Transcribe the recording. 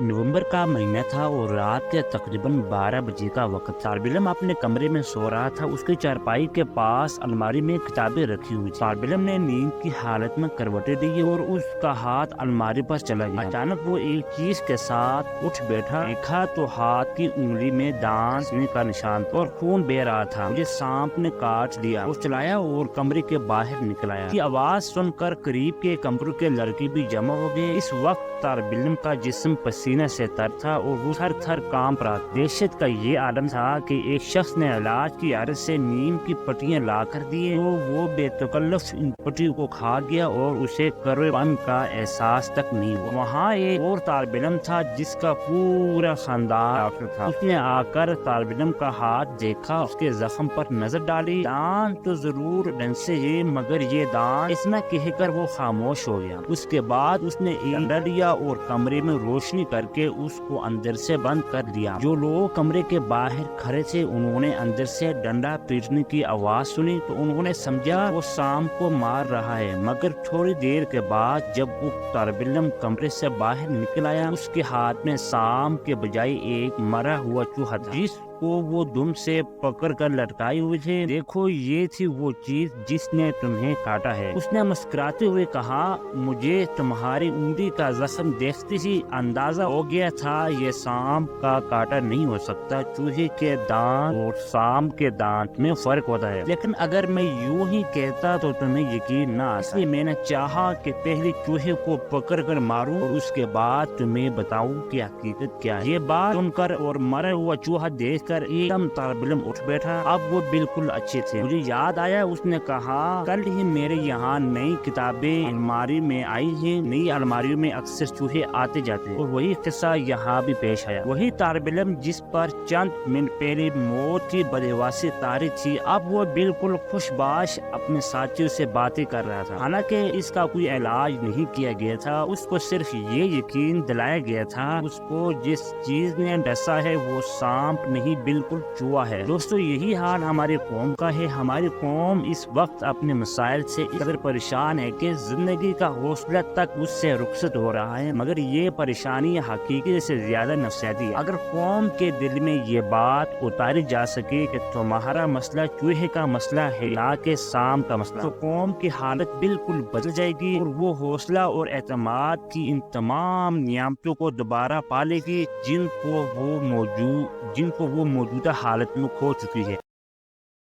नवंबर का महीना था और रात के तकरीबन 12 बजे का वक्त था। तारबिलम अपने कमरे में सो रहा था। उसकी चारपाई के पास अलमारी में किताबें रखी हुई। तारबिलम ने नींद की हालत में करवटें दी और उसका हाथ अलमारी पर चला गया। अचानक वो एक चीज के साथ उठ बैठा। देखा तो हाथ की उंगली में दांत का निशान और खून बह रहा था। मुझे सांप ने काट दिया। वो चलाया और कमरे के बाहर निकल आया। की आवाज सुनकर करीब के कमरे के लड़के भी जमा हो गए। इस वक्त तारबिलम का जिस्म पसीने से तर था और वो थर थर कांप रहा था। दहशत का ये आलम था कि एक शख्स ने इलाज की आदत से नीम की पट्टियां ला कर दिए तो वो बेतकल्लफ इन पट्टियों को खा गया और उसे कड़वेपन का एहसास तक नहीं हुआ। वहाँ एक और तारबिलम था जिसका पूरा खानदान डॉक्टर था। उसने आकर तारबिलम का हाथ देखा, उसके जख्म पर नजर डाली। दान तो जरूर ढंग से है मगर ये दान, इतना कहकर वो खामोश हो गया। उसके बाद उसने एक लिया और कमरे में रोशनी करके उसको अंदर से बंद कर दिया। जो लोग कमरे के बाहर खड़े थे उन्होंने अंदर से डंडा पीटने की आवाज सुनी तो उन्होंने समझा वो सांप को मार रहा है। मगर थोड़ी देर के बाद जब वो तारबिलम कमरे से बाहर निकल आया, उसके हाथ में सांप के बजाय एक मरा हुआ चूहा था जिसको वो दुम से पकड़ कर लटकाए हुए थे। देखो ये थी वो चीज जिसने तुम्हें काटा है। उसने मुस्कुराते हुए कहा, मुझे तुम्हारी उंगली का जख्म देखते ही अंदाजा हो गया था ये सांप का काटा नहीं हो सकता। चूहे के दांत और सांप के दांत में फर्क होता है। लेकिन अगर मैं यूं ही कहता तो तुम्हें यकीन ना आता। इसलिए मैंने चाहा कि पहले चूहे को पकड़ कर मारूं और उसके बाद तुम्हें बताऊं कि हकीकत क्या है। ये बात सुनकर और मरा हुआ चूहा देखकर एकदम तारबिलम उठ बैठा। अब वो बिल्कुल अच्छे थे। मुझे याद आया, उसने कहा, कल ही मेरे यहाँ नई किताबें अलमारी में आई हैं। नई अलमारियों में अक्सर चूहे आते जाते और वही किस्सा यहाँ भी पेश आया। वही तारबिलम जिस पर चंद मिनट पहले मौत की बदहवासी तारी थी, अब वो बिल्कुल खुशबाश अपने साथियों से बातें कर रहा था। हालांकि इसका कोई इलाज नहीं किया गया था, उसको सिर्फ ये यकीन दिलाया गया था उसको जिस चीज ने डसा है वो सांप नहीं बिल्कुल चूहा है। दोस्तों यही हाल हमारी कौम का है। हमारी कौम इस वक्त अपने मसाइल से इस कदर परेशान है कि जिंदगी का हौसला तक उससे रुखसत हो रहा है। मगर ये परेशानी हकीकत से ज्यादा नफसियाती है। अगर कौम के दिल में ये बात उतारी जा सके कि तुम्हारा मसला चूहे का मसला है ना कि सांप का मसला, तो कौम की हालत बिल्कुल बदल जाएगी और वो हौसला और एतमाद की इन तमाम नियामतों को दोबारा पालेगी जिनको वो मौजूदा हालत में खो चुकी है।